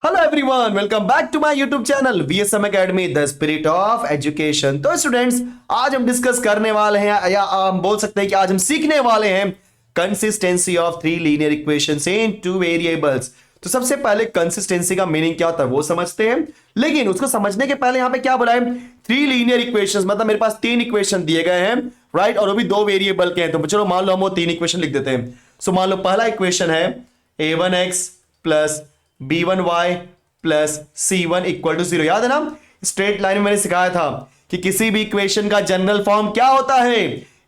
Hello everyone, welcome back to my YouTube channel VSM academy the spirit of education. तो students, आज हम discuss करने वाले हैं या हम बोल सकते हैं कि आज हम सीखने वाले हैं consistency of three linear equations in two variables. तो सबसे पहले कंसिस्टेंसी का मीनिंग क्या होता है वो समझते हैं, लेकिन उसको समझने के पहले यहां पे क्या बोला है, थ्री लीनियर इक्वेशंस, मतलब मेरे पास तीन इक्वेशन दिए गए हैं, राइट, और वो भी दो वेरिएबल के हैं। तो चलो मान लो हम वो तीन इक्वेशन लिख देते हैं। सो मान लो पहला इक्वेशन है a1x plus b1y plus c1 equal to 0। याद है ना, स्ट्रेट लाइन में मैंने सिखाया था कि किसी भी इक्वेशन का जनरल फॉर्म क्या होता है,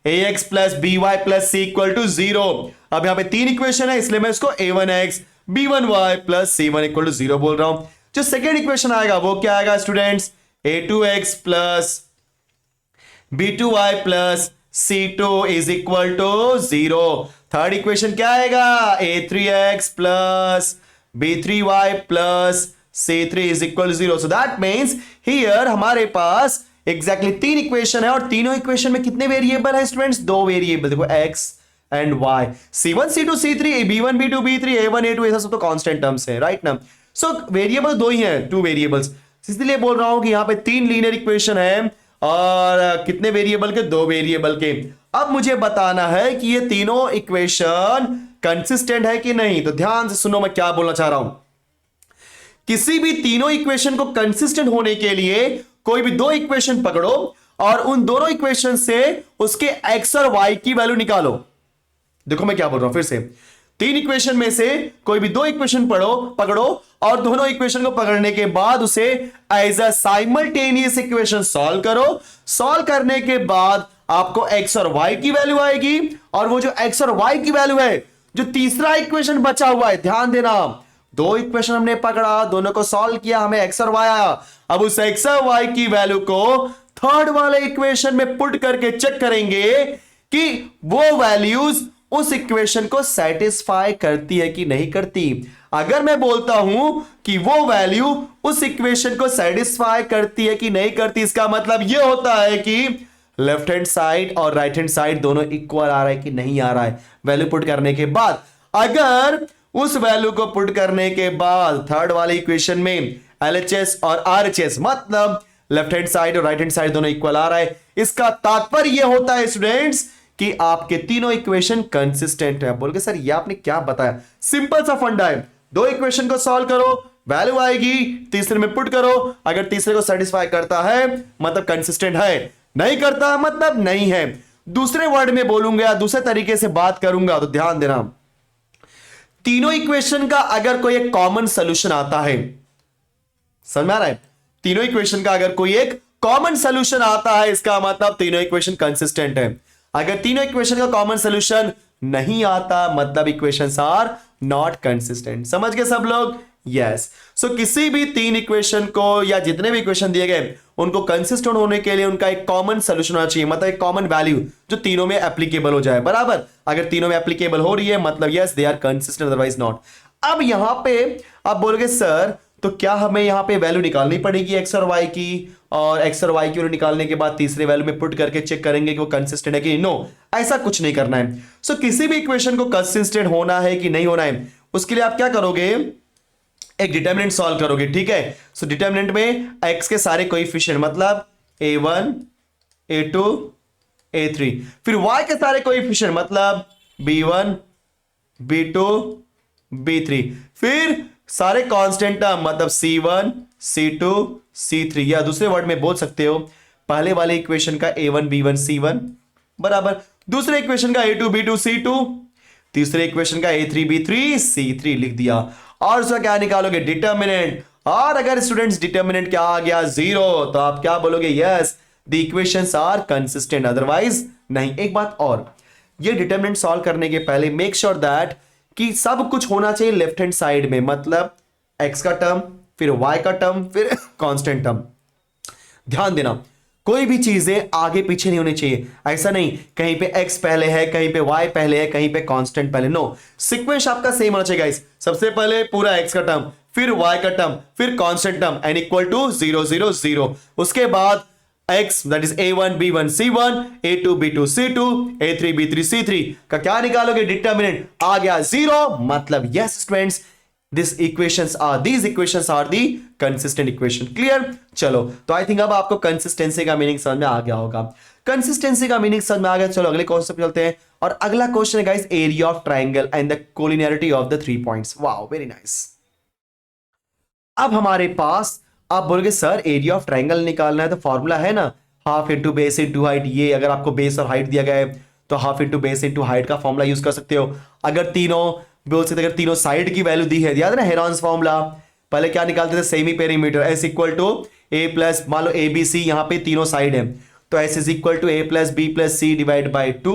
ax plus by plus c equal to 0। अब यहां पे तीन इक्वेशन है, इसलिए मैं इसको a1x b1y plus c1 equal to 0 बोल रहा हूं। जो सेकेंड इक्वेशन आएगा वो क्या आएगा students, a2x plus b2y plus c2 is equal to 0। Third equation क्या आएगा, a3x plus b3y plus c3 is equal 0। So that means here हमारे पास एग्जैक्टली तीन इक्वेशन है, और तीनों इक्वेशन में कितने वेरिएबल है स्टूडेंट्स, दो वेरिएबल। देखो x and y, c1 c2 c3 b1 b2 b3 a1 a2 ऐसा सब तो कांस्टेंट टर्म्स है, राइट ना। सो वेरिएबल दो ही हैं, टू वेरिएबल्स, इसलिए बोल रहा हूं कि यहां पे तीन लीनियर इक्वेशन है और कितने वेरिएबल के, दो वेरिएबल के। अब मुझे बताना है कि ये तीनों इक्वेशन कंसिस्टेंट है कि नहीं। तो ध्यान से सुनो मैं क्या बोलना चाह रहा हूं। किसी भी तीनों इक्वेशन को कंसिस्टेंट होने के लिए कोई भी दो इक्वेशन पकड़ो और उन दोनों इक्वेशन से उसके x और y की वैल्यू निकालो। देखो मैं क्या बोल रहा हूं फिर से, तीन इक्वेशन में से कोई भी दो इक्वेशन पकड़ो और दोनों इक्वेशन को पकड़ने के बाद उसे as a simultaneous equation solve करो। सॉल्व करने के बाद आपको x और y की वैल्यू आएगी, और वो जो x और y की वैल्यू है, जो तीसरा इक्वेशन बचा हुआ है, ध्यान देना, दो इक्वेशन हमने पकड़ा, दोनों को सॉल्व किया, हमें x और y आया। अब उस x और y की वैल्यू को थर्ड वाले इक्वेशन में पुट करके चेक करेंगे कि वो वैल्यूज उस इक्वेशन को सेटिस्फाई करती है कि नहीं करती। अगर मैं बोलता हूं कि वो वैल्यू उस इक्वेशन को सेटिस्फाई करती है कि नहीं करती, इसका मतलब यह होता है कि लेफ्ट हैंड साइड और राइट हैंड साइड दोनों इक्वल आ रहा है कि नहीं आ रहा है वैल्यू पुट करने के बाद। अगर उस वैल्यू को पुट करने के बाद थर्ड वाले इक्वेशन में LHS और RHS, मतलब लेफ्ट हैंड साइड और राइट हैंड साइड दोनों इक्वल आ रहा है, इसका तात्पर्य यह होता है स्टूडेंट्स कि आपके तीनों इक्वेशन कंसिस्टेंट है। बोल के सर ये आपने क्या बताया, सिंपल सा फंडा है, दो इक्वेशन को सॉल्व करो, वैल्यू आएगी, तीसरे में पुट करो, अगर तीसरे को सेटिस्फाई करता है मतलब कंसिस्टेंट है, नहीं करता मतलब नहीं है। दूसरे वर्ड में बोलूंगा, दूसरे तरीके से बात करूंगा, तो ध्यान देना, तीनों इक्वेशन का अगर कोई एक कॉमन सॉल्यूशन आता है, समझ में आ रहा है, तीनों इक्वेशन का अगर कोई एक कॉमन सॉल्यूशन आता है, इसका मतलब तीनों इक्वेशन कंसिस्टेंट है। अगर तीनों इक्वेशन का कॉमन सॉल्यूशन नहीं आता मतलब इक्वेशंस आर नॉट कंसिस्टेंट। समझ गए सब लोग? यस। सो किसी भी तीन इक्वेशन को या जितने भी इक्वेशन दिए गए उनको कंसिस्टेंट होने के लिए उनका एक कॉमन सॉल्यूशन होना चाहिए, मतलब एक कॉमन वैल्यू जो तीनों में एप्लीकेबल हो जाए, बराबर। अगर तीनों में एप्लीकेबल हो रही है मतलब yes they are consistent, otherwise not. अब यहां पे आप बोलोगे सर तो क्या हमें यहां पे वैल्यू निकालनी पड़ेगी x और y की, और x और y की वैल्यू निकालने के बाद तीसरे वैल्यू में पुट करके चेक करेंगे कि वो कंसिस्टेंट है कि नो, ऐसा कुछ नहीं करना है। सो किसी भी इक्वेशन को कंसिस्टेंट होना है कि नहीं होना है, उसके लिए आप क्या करोगे, एक डिटरमिनेंट सॉल्व करोगे, ठीक है। सो डिटरमिनेंट में x के सारे कोएफिशिएंट, मतलब a1 a2 a3, फिर y के सारे कोएफिशिएंट, मतलब b1 b2 b3, फिर सारे कांस्टेंट टर्म, मतलब c1 c2 c3, या दूसरे वर्ड में बोल सकते हो पहले वाले इक्वेशन का a1 b1 c1 बराबर दूसरे इक्वेशन का a2 b2 c2, तीसरे इक्वेशन का a3 b3 c3 लिख दिया। और उसका क्या निकालोगे, डिटरमिनेंट। और अगर स्टूडेंट्स डिटरमिनेंट क्या आ गया, 0, तो आप क्या बोलोगे, yes the equations are consistent, otherwise नहीं। एक बात और, ये डिटरमिनेंट सॉल्व करने के पहले मेक श्योर दैट कि सब कुछ होना चाहिए लेफ्ट हैंड साइड में, मतलब x का टर्म, फिर y का टर्म, फिर कांस्टेंट टर्म। ध्यान देना, कोई भी चीजें आगे पीछे नहीं होनी चाहिए। ऐसा नहीं कहीं पे x पहले है, कहीं पे y पहले है, कहीं पे कांस्टेंट पहले, नो, सीक्वेंस आपका सेम होना चाहिए गाइस। सबसे पहले पूरा x का टर्म, फिर y का टर्म, फिर constant term, n equal to 0 0 0, उसके बाद x that is a1 b1 c1 a2 b2 c2 a3 b3 c3 का क्या निकालोगे, डिटरमिनेंट आ गया 0, मतलब yes students these equations are the consistent equation. Clear? चलो, तो आई थिंक अब आपको कंसिस्टेंसी का मीनिंग समझ में आ गया होगा. कंसिस्टेंसी का मीनिंग समझ में आ गया. चलो अगले क्वेश्चन पे चलते हैं. और अगला क्वेश्चन है guys, area of triangle and the collinearity of the 3 points. Wow, very nice. अब हमारे पास आप बोलोगे सर एरिया ऑफ ट्राइंगल निकालना है तो फॉर्मूला है ना, half into base into height. ये अगर आपको बेस और हाइट दिया गया है तो half into base into height का फॉर्मूला यूज कर सकते हो. अगर तीनों बोल सकते, अगर तीनों साइड की वैल्यू दी है, याद है ना हेरॉन्स फॉर्मूला, पहले क्या निकालते थे, semi perimeter S equal to A plus, मान लो ए बी सी यहां पे तीनों साइड है तो S is equal to A plus B plus C divide by 2.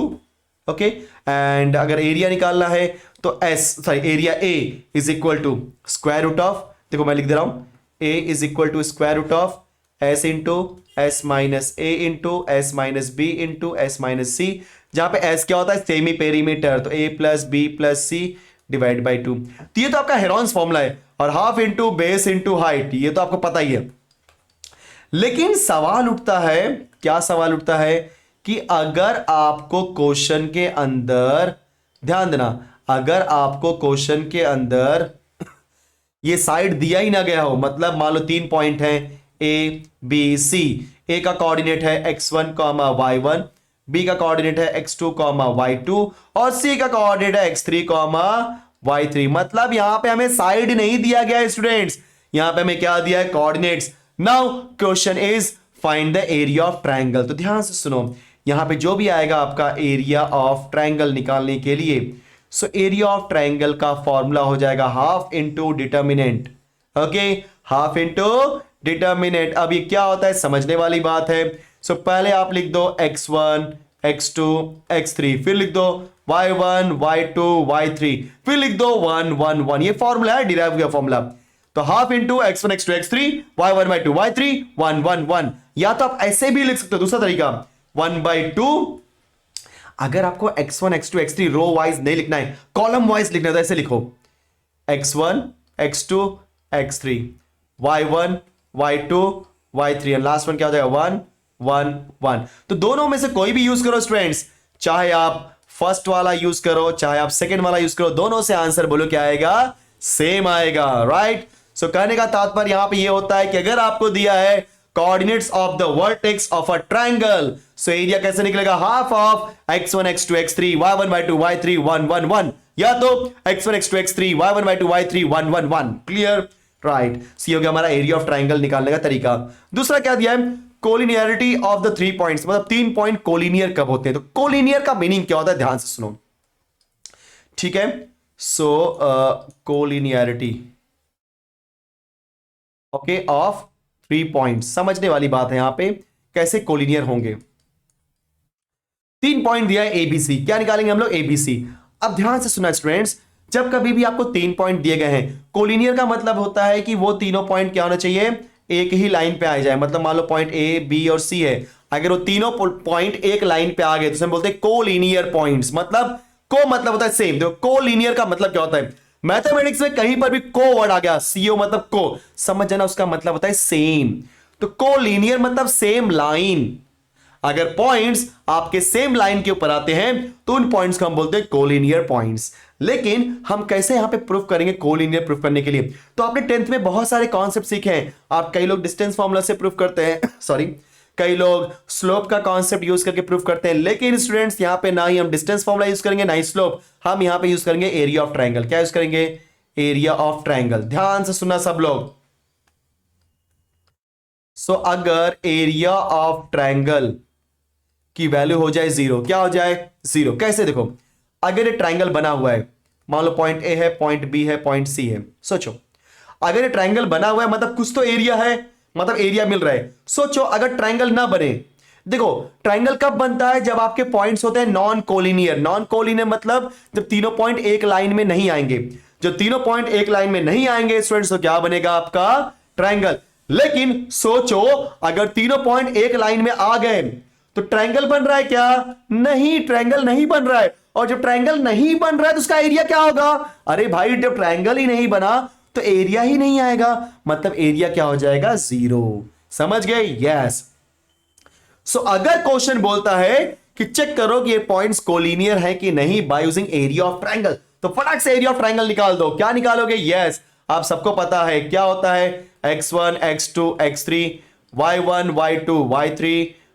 Okay, and अगर एरिया निकालना है तो area A is equal to square root of, देखो मैं लिख दे रहा हूं, A is equal to square root of S into S minus A into S minus B into S minus C, जहां पे एस क्या होता है, सेमी पेरीमीटर, तो A plus B plus C divide by 2. तो ये तो आपका हेरॉन्स फॉर्मूला है. और half into base into height, ये तो आपको पता ही है. लेकिन सवाल उठता है, क्या सवाल उठता है कि अगर आपको क्वेश्चन के अंदर, ध्यान देना, अगर आपको क्वेश्चन के अंदर ये साइड दिया ही ना गया हो, मतलब मान लो 3 पॉइंट हैं ए बी सी, ए का कोऑर्डिनेट है x1 कॉमा y1, बी का कोऑर्डिनेट है x2 कॉमा y2 और सी का कोऑर्डिनेट है x3 कॉमा y3. मतलब यहां पे हमें साइड नहीं दिया गया है स्टूडेंट्स, यहां पे हमें क्या दिया है, coordinates. Now question is find the area of triangle. तो ध्यान से सुनो, यहां पे जो भी आएगा आपका एरिया ऑफ ट्राइंगल निकालने के लिए, सो एरिया ऑफ ट्राइंगल का फॉर्मूला हो जाएगा half into determinant. Okay, half into determinant. अब ये क्या होता है, समझने वाली बात है. सो पहले आप लिख दो x1 x2 x3, फिर लिख दो y1 y2 y3, फिर लिख दो 1 1 1. ये फॉर्मूला है, डिराइव किया फॉर्मूला. तो half into x1 x2 x3 y1 y2 y3 1 1 1. या तो आप ऐसे भी लिख सकते हो, दूसरा तरीका 1/2. अगर आपको x1 x2 x3 row wise नहीं लिखना है, कॉलम वाइज लिखना है, तो ऐसे लिखो x1 x2 x3 y1 y2 y3 और लास्ट वन क्या हो जाएगा 1 1 1. तो दोनों में से कोई भी यूज करो स्टूडेंट्स, चाहे आप फर्स्ट वाला यूज करो चाहे आप सेकंड वाला यूज करो, दोनों से आंसर बोलो क्या आएगा, सेम आएगा. राइट. सो कहने का तात्पर्य यहां पे ये होता है कि अगर आपको दिया है coordinates of the vertex of a triangle, so area कैसे निकलेगा, half of x1 x2 x3 y1 y2 y3 1 1 1, या तो x1 x2 x3 y1 y2 y3 1 1 1. Clear? Right. सी हो गया हमारा एरिया ऑफ ट्राइंगल निकालने का तरीका. दूसरा क्या दिया है, कोलिनियरिटी ऑफ द 3 पॉइंट्स, मतलब 3 पॉइंट कोलिनियर कब होते हैं. तो कोलिनियर का मीनिंग क्या होता है, ध्यान से सुनो. ठीक है, सो कोलिनियरिटी ओके ऑफ 3 पॉइंट्स, समझने वाली बात है यहां पे कैसे कोलिनियर होंगे. 3 पॉइंट दिया है एबीसी, क्या निकालेंगे हम लोग, एबीसी. अब ध्यान से सुना स्टूडेंट्स, जब कभी भी आपको 3 पॉइंट दिए गए हैं, कोलिनियर का मतलब होता है कि वो तीनों पॉइंट क्या होना चाहिए, एक ही लाइन पे आ जाए. मतलब मान लो पॉइंट ए बी और सी है, अगर वो तीनों पॉइंट एक लाइन पे आ गए तो हम बोलते हैं कोलिनियर पॉइंट्स. मतलब को मतलब होता है सेम. देखो कोलिनियर का मतलब क्या होता है, मैथमेटिक्स में कहीं पर भी को वर्ड आ गया, सीओ मतलब को, समझ जाना उसका मतलब होता है सेम. तो कोलिनियर मतलब सेम लाइन. अगर पॉइंट्स आपके सेम लाइन के ऊपर आते हैं तो उन पॉइंट्स को हम बोलते हैं कोलिनियर पॉइंट्स. लेकिन हम कैसे यहां पे प्रूफ करेंगे कोलिनियर प्रूफ करने के लिए, तो आपने 10th में बहुत सारे कॉन्सेप्ट सीखे हैं. आप कई लोग डिस्टेंस फार्मूला से प्रूफ करते हैं सॉरी, कई लोग स्लोप का कॉन्सेप्ट यूज करके प्रूफ करते हैं. लेकिन स्टूडेंट्स यहां पे ना ही हम डिस्टेंस फार्मूला यूज करेंगे ना ही स्लोप, हम यहां पे यूज करेंगे एरिया ऑफ ट्राइंगल. क्या यूज करेंगे, एरिया ऑफ ट्राइंगल. ध्यान से सुनना सब लोग. सो अगर एरिया ऑफ ट्राइंगल की वैल्यू हो जाए 0, क्या हो जाए 0, कैसे, देखो अगर ये ट्राइंगल बना हुआ है, मान लो पॉइंट ए है, पॉइंट बी है, पॉइंट सी है. सोचो अगर ये ट्राइंगल बना हुआ है मतलब कुछ तो एरिया है, मतलब एरिया मिल रहा है. सोचो अगर ट्राइंगल ना बने, देखो ट्राइंगल कब बनता है, जब आपके पॉइंट्स होते हैं नॉन कोलिनियर. नॉन कोलिनियर मतलब जब तीनों पॉइंट एक लाइन में नहीं आएंगे. जब तीनों पॉइंट एक लाइन में नहीं आएंगे स्टूडेंट्स, तो क्या बनेगा आपका ट्राइंगल. लेकिन सोचो अगर तीनों पॉइंट एक लाइन में आ गए तो ट्रायंगल बन रहा है क्या, नहीं, ट्रायंगल नहीं बन रहा है. और जब ट्रायंगल नहीं बन रहा है तो उसका एरिया क्या होगा, अरे भाई जब ट्रायंगल ही नहीं बना तो एरिया ही नहीं आएगा, मतलब एरिया क्या हो जाएगा 0. समझ गए, यस. सो अगर क्वेश्चन बोलता है कि चेक करो कि ये पॉइंट्स कोलिनियर है कि नहीं by using area of triangle, तो फटाक से एरिया ऑफ ट्राइंगल निकाल दो। क्या निकालोगे? यस, आप सबको पता है क्या होता है, x1 x2 x3 y1 y2 y3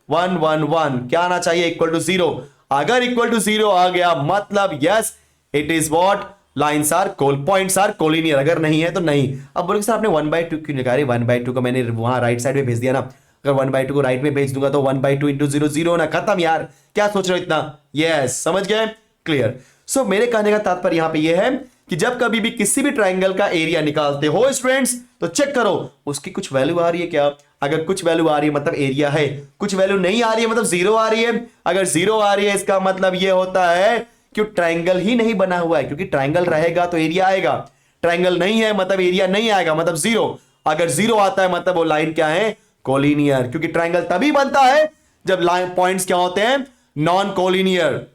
1 1 1 क्या आना चाहिए? Equal to 0। अगर इक्वल टू 0 आ गया मतलब yes it is what, lines are points are collinear, अगर नहीं है तो नहीं। अब बोलोगे सर आपने 1/2 क्यों निकाले? 1/2 को मैंने वहां राइट साइड में भेज दिया ना, अगर 1/2 को राइट में भेज दूंगा तो 1/2 इंटू 0 0 ना, खत्म यार, क्या सोच रहे हो इतना? यस, समझ गए? क्लियर। सो मेरे कहने का तात्पर्य यहां पे यह है कि जब कभी भी किसी भी ट्राइंगल का एरिया निकालते हो स्टूडेंट्स तो चेक करो उसकी कुछ वैल्यू आ रही है क्या। अगर कुछ वैल्यू आ रही है मतलब एरिया है, कुछ वैल्यू नहीं आ रही है मतलब 0 आ रही है। अगर 0 आ रही है इसका मतलब यह होता है कि ट्राइंगल ही नहीं बना हुआ है, क्योंकि ट्राइंगल रहेगा तो एरिया आएगा, ट्राइंगल नहीं है मतलब एरिया नहीं आएगा, मतलब 0। अगर 0 आता है मतलब वो लाइन क्या है? कोलिनियर, क्योंकि ट्राइंगल तभी बनता है जब लाइन पॉइंट्स क्या होते हैं? Non collinear,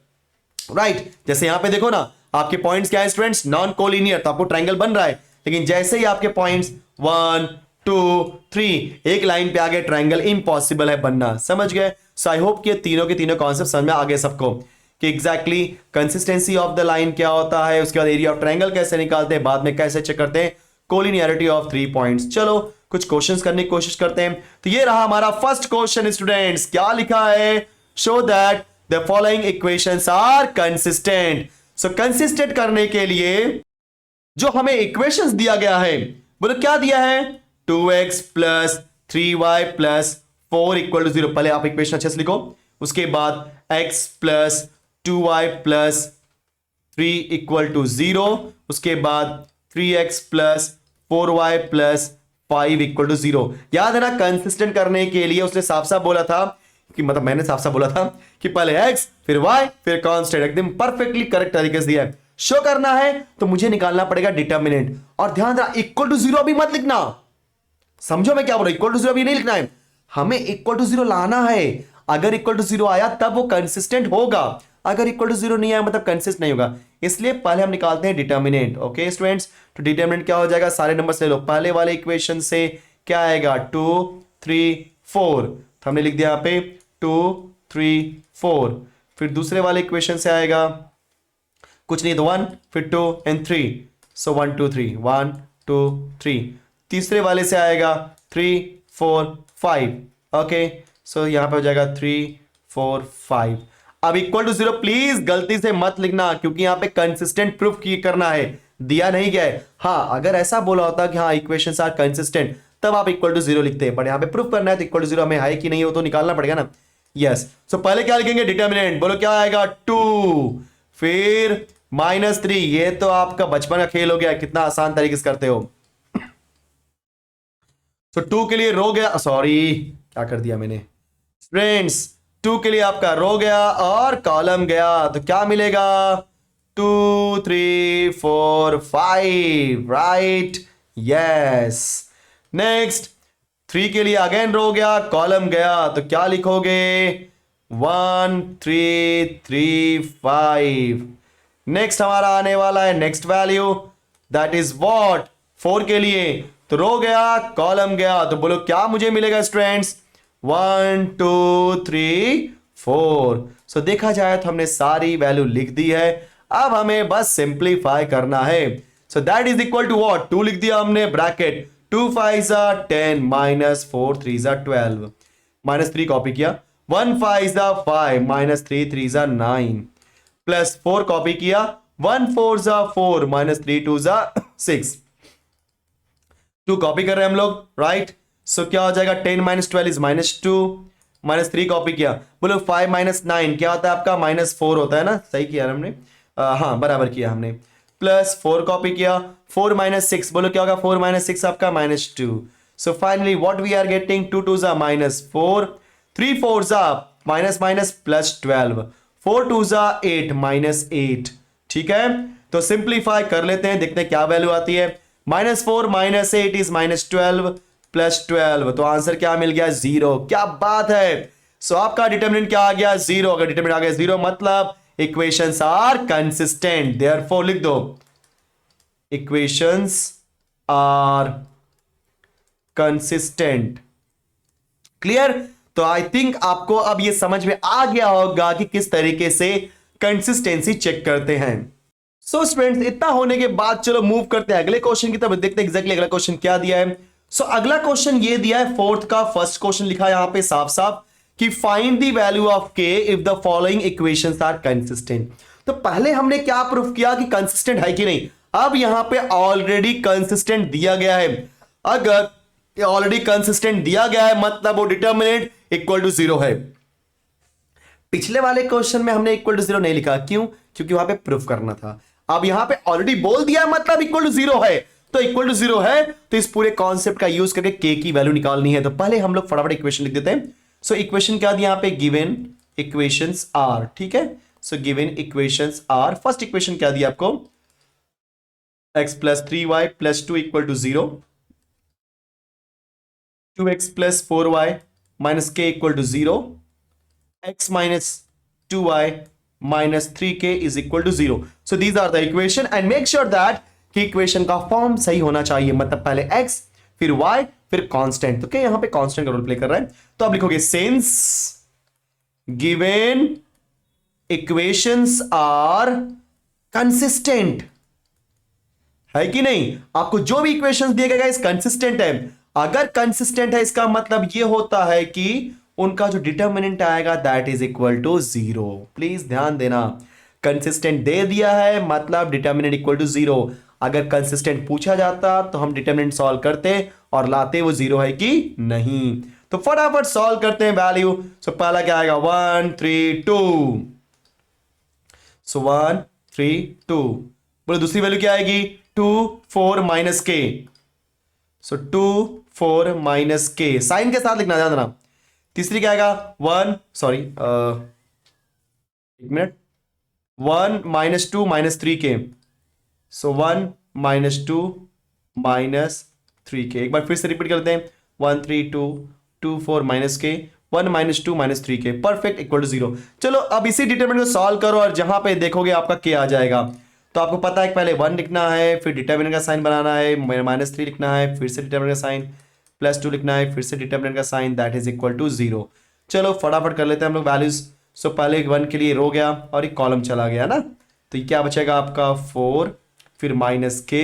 right. जैसे यहां पे देखो ना, आपके पॉइंट्स क्या है स्टूडेंट्स? नॉन कोलिनियर, तो आपको ट्राइंगल बन रहा है। लेकिन जैसे ही आपके पॉइंट्स 1 2 3 एक लाइन पे आ गए, ट्राइंगल इम्पॉसिबल है बनना। समझ गए? सो आई होप कि तीनों के तीनों कॉन्सेप्ट समझ में आ गए सबको कि exactly consistency of the line क्या होता है, उसके बाद एरिया ऑफ ट्राइंगल कैसे निकालते हैं, बाद में कैसे चेक करते हैं कोलिनियरिटी ऑफ 3 पॉइंट्स। चलो कुछ क्वेश्चंस करने की कोशिश करते हैं। तो ये रहा हमारा फर्स्ट क्वेश्चन स्टूडेंट्स, क्या लिखा है? Show that the following equations are consistent. So consistent करने के लिए जो हमें इक्वेशंस दिया गया है, बोलो क्या दिया है? 2x plus 3y plus 4 equal to 0। पहले आप इक्वेशन अच्छे से लिखो, उसके बाद x plus 2y plus 3 equal to 0, उसके बाद 3x plus 4y plus 5 equal to 0। याद है ना, कंसिस्टेंट करने के लिए उसने साफ साफ बोला था कि, मतलब मैंने साफ साफ बोला था कि पहले x फिर y फिर कांस्टेंट, एकदम परफेक्टली करेक्ट तरीके से दिया है। शो करना है तो मुझे निकालना पड़ेगा डिटर्मिनेंट, और ध्यान रहा इक्वल टू 0 अभी मत लिखना, समझो मैं क्या बोल रहा हूं? इक्वल टू 0 अभी नहीं लिखना है, हमें इक्वल टू 0 लाना है। अगर इक्वल टू 0 आया तब वो कंसिस्टेंट होगा, अगर इक्वल टू 0 नहीं आया मतलब कंसिस्ट नहीं होगा। इसलिए पहले हम निकालते हैं डिटर्मिनेंट। ओके स्टूडेंट्स, तो डिटर्मिनेंट क्या हो जाएगा? सारे नंबर ले लो, पहले वाले इक्वेशन से क्या आएगा? 2 3 4, तो हमने लिख दिया यहां पे 2 3 4। फिर दूसरे वाले इक्वेशन से आएगा कुछ नहीं तो 1 फिर 2 एंड 3, सो 1 2 3 1 2 3। तीसरे वाले से आएगा 3 4 5। ओके, सो यहां पे हो जाएगा 3 4 5। अब इक्वल टू 0 प्लीज गलती से मत लिखना, क्योंकि यहां पे कंसिस्टेंट प्रूफ की करना है, दिया नहीं गया है। हाँ, अगर ऐसा बोला होता कि हाँ इक्वेशंस आर कंसिस्टेंट तब आप इक्वल टू 0 लिखते हैं, बट यहां पे प्रूफ करना है तो इक्वल टू 0 हमें है कि नहीं हो तो निकालना पड़ेगा ना। यस, सो पहले क्या लिखेंगे? डिटर्मिनेंट। बोलो क्या आएगा? 2 फिर -3। ये तो आपका बचपन का खेल हो गया, कितना आसान तरीके से करते हो। तो 2 के लिए रो गया, सॉरी क्या कर दिया मैंने फ्रेंड्स, 2 के लिए आपका रो गया और कॉलम गया, तो क्या मिलेगा? 2 3 4 5, राइट। यस, नेक्स्ट 3 के लिए अगेन रो गया, कॉलम गया, तो क्या लिखोगे? 1 3 3 5। नेक्स्ट हमारा आने वाला है next value, that is what? 4 के लिए तो रो गया, कॉलम गया, तो बोलो क्या मुझे मिलेगा स्टूडेंट्स? 1 2 3 4। सो देखा जाए तो हमने सारी वैल्यू लिख दी है, अब हमें बस सिंप्लीफाई करना है। So that is equal to what? 2 लिख दिया हमने, ब्रैकेट 2 5 10 माइनस 4 3 12, -3 कॉपी किया, 1 5 5 -3 3 9, प्लस 4 कॉपी किया, 1 4 4 -3 2 6, 2 कॉपी कर रहे हैं हम लोग, राइट। सो क्या हो जाएगा? 10 - 12 इज -2, -3 कॉपी किया, बोलो 5 - 9 क्या होता है आपका? -4 होता है ना, सही किया हमने, हाँ बराबर किया हमने, प्लस 4 कॉपी किया, 4 - 6 बोलो क्या होगा? 4 - 6 आपका -2। So finally what we are getting? 2 2 -4, 3 4 +12, 4 2 8 -8। ठीक है, तो सिंप्लीफाई कर लेते हैं, देखते हैं क्या वैल्यू आती है। -4 - 8 इज -12 +12, तो आंसर क्या मिल गया? 0। क्या बात है। सो आपका डिटरमिनेंट क्या आ गया? 0। अगर डिटरमिनेंट आ गया 0 मतलब इक्वेशंस आर कंसिस्टेंट, देयरफॉर लिख दो इक्वेशंस आर कंसिस्टेंट। क्लियर? तो आई थिंक आपको अब ये समझ में आ गया होगा कि किस तरीके से कंसिस्टेंसी चेक करते हैं। सो स्टूडेंट्स, इतना होने के बाद चलो मूव करते हैं अगले क्वेश्चन की तरफ, देखते हैं एग्जैक्टली अगला क्वेश्चन क्या दिया है। सो अगला क्वेश्चन ये दिया है फोर्थ का, फर्स्ट क्वेश्चन लिखा है यहां पे साफ साफ कि फाइंड द वैल्यू ऑफ के if the following equations are consistent. तो पहले हमने क्या प्रूफ किया कि कंसिस्टेंट है कि नहीं, अब यहां पे ऑलरेडी कंसिस्टेंट दिया गया है। अगर ऑलरेडी कंसिस्टेंट दिया गया है मतलब वो डिटर्मिनेंट इक्वल टू 0 है। पिछले वाले क्वेश्चन में हमने इक्वल टू 0 नहीं लिखा, क्यों? क्योंकि वहां पे प्रूफ करना था। अब यहां पे ऑलरेडी बोल दिया मतलब इक्वल टू 0 है, तो इक्वल टू 0 है तो इस पूरे कॉन्सेप्ट का यूज करके के की वैल्यू निकालनी है। तो पहले हम लोग फटाफट इक्वेशन लिख देते हैं। सो इक्वेशन क्या दिया यहां पे, गिवन इक्वेशंस आर, ठीक है। So given equations are, first equation क्या दिया आपको, x plus 3y plus 2 equal to 0, 2x plus 4y minus k equal to 0, x minus 2y minus 3k is equal to 0. So these are the equation and make sure that कि equation का form सही होना चाहिए, मतलब पहले x फिर y फिर constant. तो क्या यहां पे कांस्टेंट का रोल प्ले कर रहा है, तो आप लिखोगे since given equations are consistent, है कि नहीं? आपको जो भी इक्वेशंस दिए गए इस कंसिस्टेंट है। अगर कंसिस्टेंट है इसका मतलब यह होता है कि उनका जो डिटर्मिनेंट आएगा that is equal to 0। Please ध्यान देना, कंसिस्टेंट दे दिया है मतलब डिटर्मिनेंट इक्वल टू 0। अगर कंसिस्टेंट पूछा जाता तो हम डिटर्मिनेंट सॉल्व करते और लाते वो 0 है कि नहीं। तो फटाफट सॉल्व करते हैं वैल्यू। सो पहला क्या आएगा, 1 3 2। सो 1 3 2। बोलो दूसरी वैल्यू क्या आएगी, 2 4 माइनस के। सो 2 4 माइनस के, साइन के साथ लिखना, ध्यान देना। तीसरी क्या आएगा, 1 सॉरी एक मिनट, 1 माइनस 2 माइनस 3 के। सो 1 माइनस 2 माइनस 3 के, एक बार फिर से रिपीट करते हैं, 1 3 2 2 4 माइनस के, 1 माइनस 2 माइनस 3 के, परफेक्ट इक्वल टू 0। चलो अब इसी डिटरमिनेंट को सॉल्व करो और जहां पे देखोगे आपका के आ जाएगा। तो आपको पता है पहले 1 लिखना है, फिर डिटरमिनेंट का साइन बनाना है, माइनस 3 लिखना है, फिर से डिटरमिनेंट का साइन, प्लस 2 लिखना है, फिर से डिटरमिनेंट का sign, that is equal to 0। चलो फटाफट कर लेते हैं हम लोग वैल्यूज। सो पहले 1 के लिए रो गया और एक कॉलम चला गया ना, तो ये क्या बचेगा आपका 4, फिर माइनस के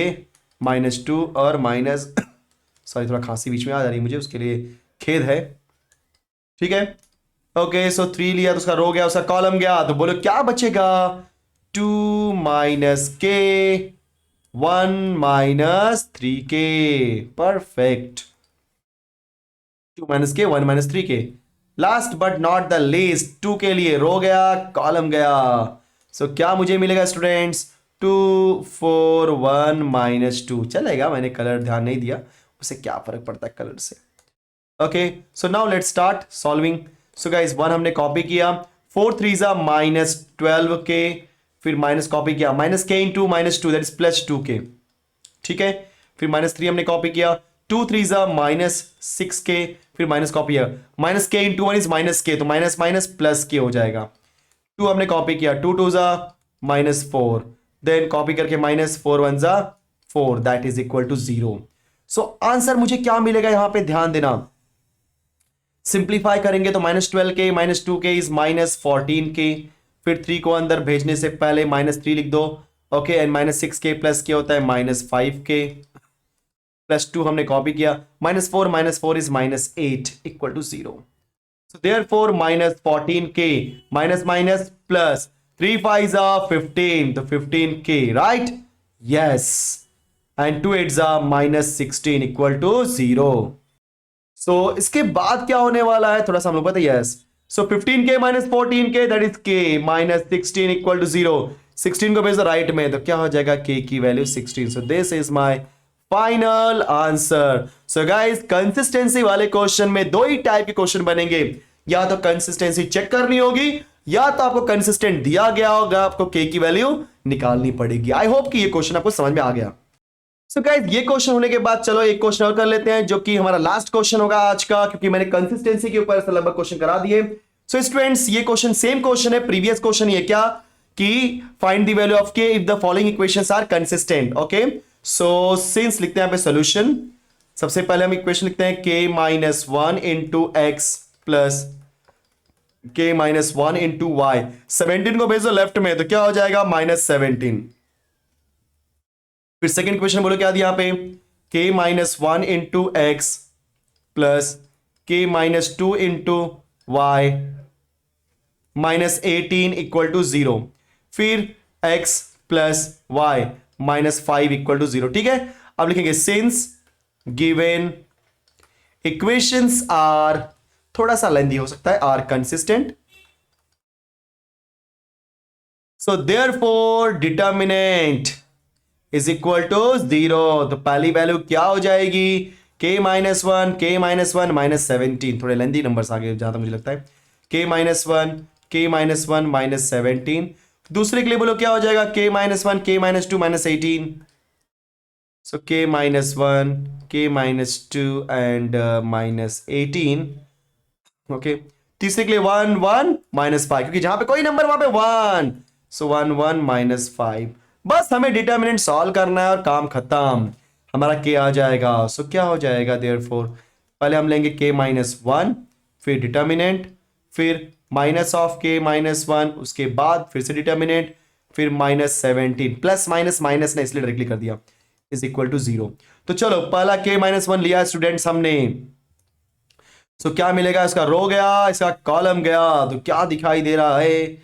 माइनस 2 और माइनस सॉरी थोड़ा खांसी बीच में आ जा रही है मुझे, उसके लिए खेद है, ठीक है। ओके सो 3 लिया तो उसका रो गया, उसका कॉलम गया, तो बोलो क्या बचेगा, 2 माइनस के 1 माइनस 3 के, परफेक्ट। 2 माइनस के 1 माइनस 3 के। Last but not the least, 2 के लिए रो गया कॉलम गया। सो क्या मुझे मिलेगा स्टूडेंट्स, 2 4 1 माइनस 2। चलेगा, मैंने कलर ध्यान नहीं दिया, उसे क्या फर्क पड़ता है कलर से। Okay so now let's start solving. So guys 1 हमने कॉपी किया, 4 3 जा माइनस 12 के, फिर माइनस कॉपी किया, माइनस के into minus 2 that is plus 2 के, ठीक है। फिर माइनस 3 हमने कॉपी किया, 2 3 जा माइनस 6 के, फिर माइनस कॉपी किया, माइनस के इंटू 1 इज माइनस के, तो माइनस माइनस प्लस के हो जाएगा। 2 हमने कॉपी किया, 2 2 जा माइनस 4, देन कॉपी करके माइनस 4 1 जा 4, that is equal to 0। So answer मुझे क्या मिलेगा यहां पे ध्यान देना, सिंप्लीफाई करेंगे तो माइनस 12 के माइनस 2 के इज माइनस 14 के, फिर 3 को अंदर भेजने से पहले माइनस 3 लिख दो, ओके, एंड माइनस 6 के प्लस के होता है माइनस 5 के, प्लस 2 हमने कॉपी किया, minus 4 is minus 8 equal to 0। So therefore minus 14 के माइनस माइनस प्लस 3 5 15, तो 15 के, right, yes, and 2 8 minus 16 equal to 0। So इसके बाद क्या होने वाला है थोड़ा सा हम लोग पता है, यस। सो 15 के माइनस 14 के दैट इज के माइनस 16 इक्वल टू 0। 16 को भेज दो राइट में, तो क्या हो जाएगा के की value 16। So this is my final answer. So guys consistency वाले क्वेश्चन में 2 ही टाइप के क्वेश्चन बनेंगे, या तो कंसिस्टेंसी चेक करनी होगी या तो आपको कंसिस्टेंट दिया गया होगा, आपको के की वैल्यू निकालनी पड़ेगी। आई होप कि ये क्वेश्चन आपको समझ में आ गया। सो गाइस ये क्वेश्चन होने के बाद चलो एक क्वेश्चन और कर लेते हैं, जो कि हमारा लास्ट क्वेश्चन होगा आज का, क्योंकि मैंने कंसिस्टेंसी के ऊपर से लगभग क्वेश्चन करा दिए। सो स्टूडेंट्स ये क्वेश्चन सेम क्वेश्चन है, प्रीवियस क्वेश्चन ये क्या कि फाइंड द वैल्यू ऑफ के if the following equations are consistent. Okay so since लिखते हैं यहां पे सॉल्यूशन। सबसे पहले हम इक्वेशन लिखते हैं के माइनस 1 इंटू एक्स प्लस के माइनस 1 इंटू वाई। 17 को भेजो लेफ्ट में, तो क्या हो जाएगा माइनस 17, फिर सेकंड क्वेश्चन बोलो क्या दिया यहाँ पे, k minus 1 into x plus k minus 2 into y minus 18 equal to 0। फिर x plus y minus 5 equal to 0। ठीक है, अब लिखेंगे सिंस गिवन इक्वेशंस आर, थोड़ा सा लेंदी हो सकता है, are consistent, so therefore determinant is equal to 0। तो पहली वैल्यू क्या हो जाएगी, k minus 1 k minus 1 minus 17, थोड़े लेंदी नंबर्स आगे जहां तक मुझे लगता है, k minus 1 k minus 1 minus 17। दूसरे के लिए बोलो क्या हो जाएगा, k minus 1 k minus 2 minus 18, so k minus 1 k minus 2 and minus 18। Okay, तीसरे के लिए 1 1 माइनस 5, क्योंकि जहां पे कोई नंबर वहां पे 1, सो 1 1 माइनस 5। बस हमें डिटर्मिनेंट सॉल्व करना है और काम खत्म, हमारा k आ जाएगा। सो क्या हो जाएगा, देयरफॉर पहले हम लेंगे k माइनस 1, फिर डिटर्मिनेंट, फिर माइनस ऑफ k माइनस 1, उसके बाद फिर से डिटर्मिनेंट, फिर माइनस 17, प्लस माइनस माइनस ने इसलिए डायरेक्टली कर दिया, इज इक्वल टू 0। तो चलो पहला k माइनस 1 लिया स्टूडेंट्स हमने, सो क्या मिलेगा, इसका रो गया, इसका कॉलम गया, तो क्या दिखाई दे रहा है,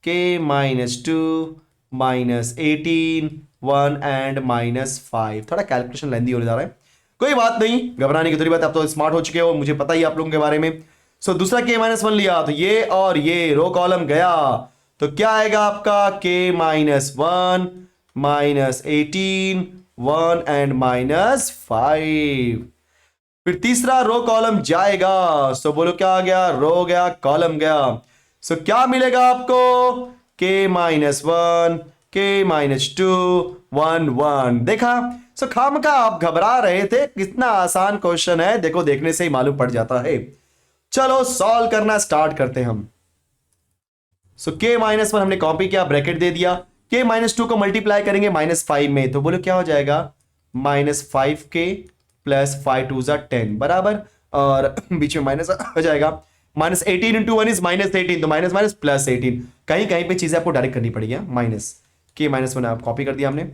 k minus 2 minus 18 1 and minus 5। थोड़ा कैलकुलेशन लेंदी होने जा रहा है, कोई बात नहीं, घबराने की थोड़ी बात, आप तो स्मार्ट हो चुके हो, मुझे पता ही आप लोगों के बारे में। सो दूसरा k माइनस 1 लिया, तो ये और ये रो कॉलम गया, तो क्या आएगा आपका k minus 1 minus 18 1 and minus 5। फिर तीसरा रो कॉलम जाएगा, सो बोलो क्या आ गया, रो गया कॉलम गया, सो क्या मिलेगा आपको, k माइनस 1 k माइनस 2 1 1। देखा, सो खामखा आप घबरा रहे थे, कितना आसान क्वेश्चन है, देखो देखने से ही मालूम पड़ जाता है। चलो सॉल्व करना स्टार्ट करते हैं हम। सो k माइनस 1 हमने कॉपी किया, ब्रैकेट दे दिया, k माइनस 2 को मल्टीप्लाई करेंगे माइनस 5 में, तो बोलो क्या हो जाएगा, माइनस 5k प्लस 5 2 जा 10 बराबर, और बीच में माइनस हो जाएगा, माइनस 18 इंटू 1 इज माइनस 18, तो माइनस माइनस प्लस 18, कहीं कहीं पे चीजें आपको डायरेक्ट करनी पड़ेगी, माइनस k माइनस 1 आप कॉपी कर दिया हमने,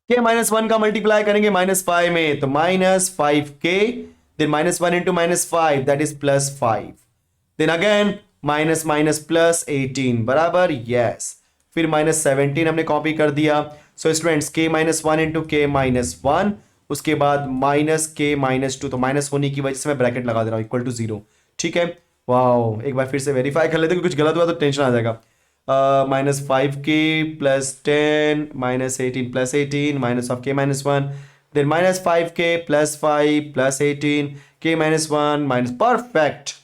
k माइनस 1 का मल्टीप्लाई करेंगे माइनस 5 में, तो minus 5k, then minus 1 into minus 5 that is plus 5, then again minus minus plus 18 बराबर, यस, फिर माइनस 17 हमने कॉपी कर दिया। So students k minus 1 into k minus 1, उसके बाद माइनस k माइनस 2, तो माइनस होने की वजह से मैं ब्रैकेट लगा दे रहा हूं, इक्वल टू 0। ठीक है, वाओ, एक बार फिर से वेरीफाई कर लेते हैं, कुछ गलत हुआ तो टेंशन आ जाएगा। Minus 5k plus 10 minus 18 plus 18 minus of k minus 1, then minus 5k plus 5 plus 18 k minus 1 minus, perfect.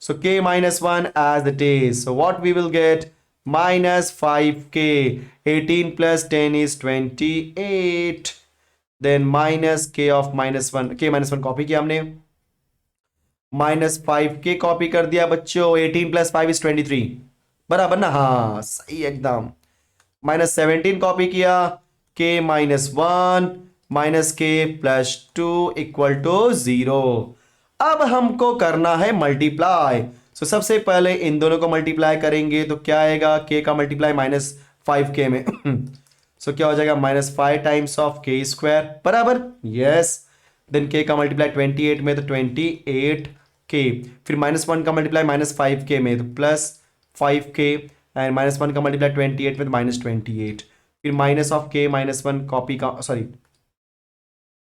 So k minus 1 as it is. So what we will get? Minus 5k. 18 plus 10 is 28. Then minus k of minus 1. K minus 1 copy किया हमने. Minus 5k copy कर दिया बच्चों. 18 plus 5 is 23. बराबर ना, हाँ सही एकदम. Minus 17 कॉपी किया. k minus 1 minus k plus 2 equal to 0. अब हमको करना है मल्टीप्लाई। सो सबसे पहले इन दोनों को मल्टीप्लाई करेंगे, तो क्या आएगा, k का मल्टीप्लाई माइनस 5k में, सो क्या हो जाएगा, minus 5 times of k square बराबर, यस, देन k का मल्टीप्लाई 28 में, तो 28k, फिर माइनस 1 का मल्टीप्लाई माइनस 5k में, तो प्लस 5k, एंड माइनस 1 का मल्टीप्लाई 28 में, तो माइनस 28, फिर minus of k minus 1 copy का, सॉरी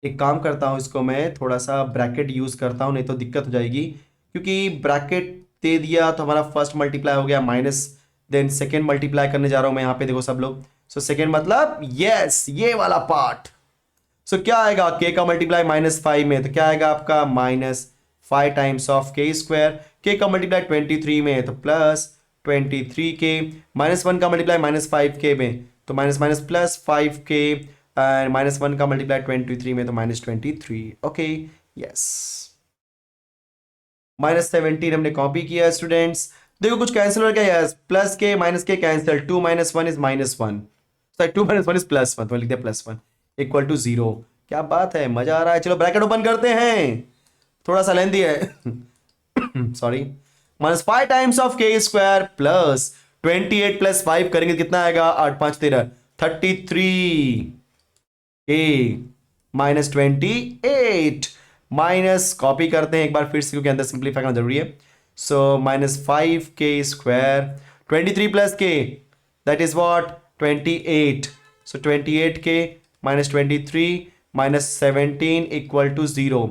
एक काम करता हूँ, इसको मैं थोड़ा सा ब्रैकेट यूज करता हूँ, नहीं तो दिक्कत हो जाएगी, क्योंकि ब्रैकेट दे दिया तो हमारा फर्स्ट मल्टीप्लाई हो गया माइनस, देन सेकेंड मल्टीप्लाई करने जा रहा हूँ मैं यहाँ पे, देखो सब लोग, सो सेकेंड मतलब यस ये वाला पार्ट। सो क्या आएगा, k का मल्टीप्लाई माइनस 5 में, तो क्या आएगा आपका minus 5 times of k square, k का मल्टीप्लाई 23 में, तो प्लस 23k, माइनस 1 का मल्टीप्लाई माइनस 5k में, तो minus minus plus 5k, and minus 1 का मल्टीप्लाई 23 में, तो माइनस 23, ओके, यस। माइनस 17 हमने कॉपी किया स्टूडेंट्स, देखो कुछ कैंसिल हो गया, यस, प्लस के माइनस के cancel, 2 minus 1 is minus 1, sorry 2 minus 1 is plus 1, तो लिख दिया प्लस 1 इक्वल टू 0। क्या बात है, मजा आ रहा है। चलो ब्रैकेट ओपन करते हैं, थोड़ा सा लेंदी है sorry, minus 5 times of k square plus 28 plus 5 करेंगे कितना आएगा, 8 5 13 33, माइनस 28 माइनस, कॉपी करते हैं एक बार फिर से क्योंकि अंदर सिंप्लीफाई करना जरूरी है। So minus 5k square 23 plus k that is what 28। So 28k minus 23 minus 17 equal to 0.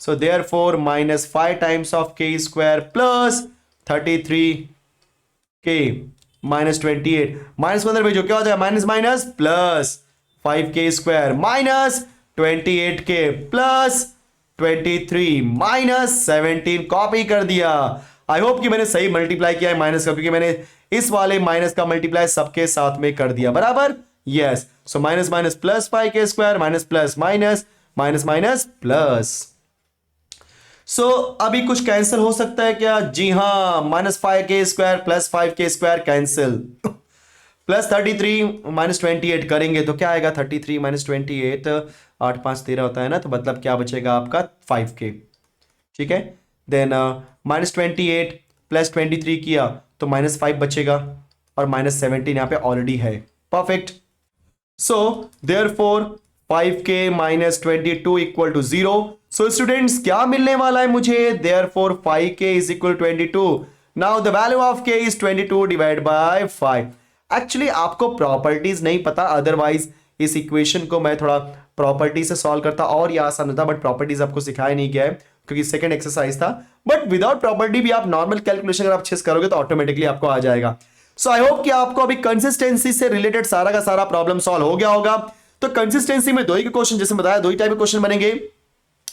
So therefore minus 5 times of k square plus 33k minus 28 minus को अंदर भेजो, क्या हो जाएगा minus minus plus 5k square minus 28k plus 23 minus 17, copy कर दिया। I hope कि मैंने सही मल्टीप्लाई किया है माइनस का, क्योंकि मैंने इस वाले माइनस का मल्टीप्लाई सबके साथ में कर दिया बराबर। Yes, so minus minus plus 5k square minus plus minus minus minus plus. So अभी कुछ कैंसिल हो सकता है क्या? जी हां, minus 5k square plus 5k square cancel, plus 33 minus 28 करेंगे तो क्या आएगा 33 माइनस 28, 8 5 13 होता है ना, तो मतलब क्या बचेगा आपका 5k। ठीक है, देन माइनस 28 प्लस 23 किया तो माइनस 5 बचेगा और माइनस 17 यहां पे ऑलरेडी है। Perfect. So therefore 5k minus 22 equal to 0. So students क्या मिलने वाला है मुझे? Therefore 5k is equal to 22. Now the value of k is 22 divided by 5. Actually आपको प्रॉपर्टीज नहीं पता, अदरवाइज इस इक्वेशन को मैं थोड़ा प्रॉपर्टी से सॉल्व करता और ये आसान होता, बट प्रॉपर्टीज आपको सिखाया नहीं गया है क्योंकि सेकंड एक्सरसाइज था। बट विदाउट प्रॉपर्टी भी आप नॉर्मल कैलकुलेशन अगर आप अच्छे से करोगे तो ऑटोमेटिकली आपको आ जाएगा। सो आई होप कि आपको अभी कंसिस्टेंसी से रिलेटेड सारा का सारा प्रॉब्लम सॉल्व हो गया होगा। तो कंसिस्टेंसी में दो ही के क्वेश्चन, जैसे बताया दो ही टाइप के क्वेश्चन बनेंगे,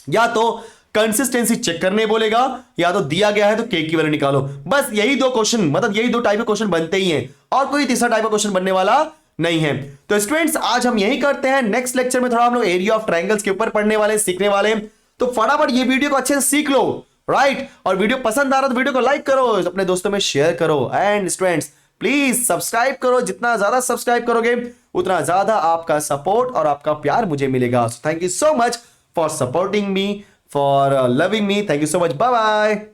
या तो कंसिस्टेंसी चेक करने बोलेगा या तो दिया गया है तो के की वैल्यू निकालो। बस यही दो क्वेश्चन, मतलब यही दो टाइप के क्वेश्चन बनते ही हैं और कोई तीसरा टाइप का क्वेश्चन बनने वाला नहीं है। तो स्टूडेंट्स आज हम यही करते हैं, नेक्स्ट लेक्चर में थोड़ा हम लोग एरिया ऑफ ट्रायंगल्स के ऊपर पढ़ने वाले, सीखने वाले। तो फटाफट ये वीडियो को अच्छे से सीख लो, राइट? और वीडियो पसंद आ रहा तो वीडियो को लाइक करो, अपने दोस्तों में शेयर करो, एंड स्टूडेंट्स प्लीज सब्सक्राइब करो। जितना ज्यादा सब्सक्राइब करोगे उतना ज्यादा आपका सपोर्ट और आपका प्यार मुझे मिलेगा। So thank you so much for supporting me, for loving me. Thank you so much, bye bye.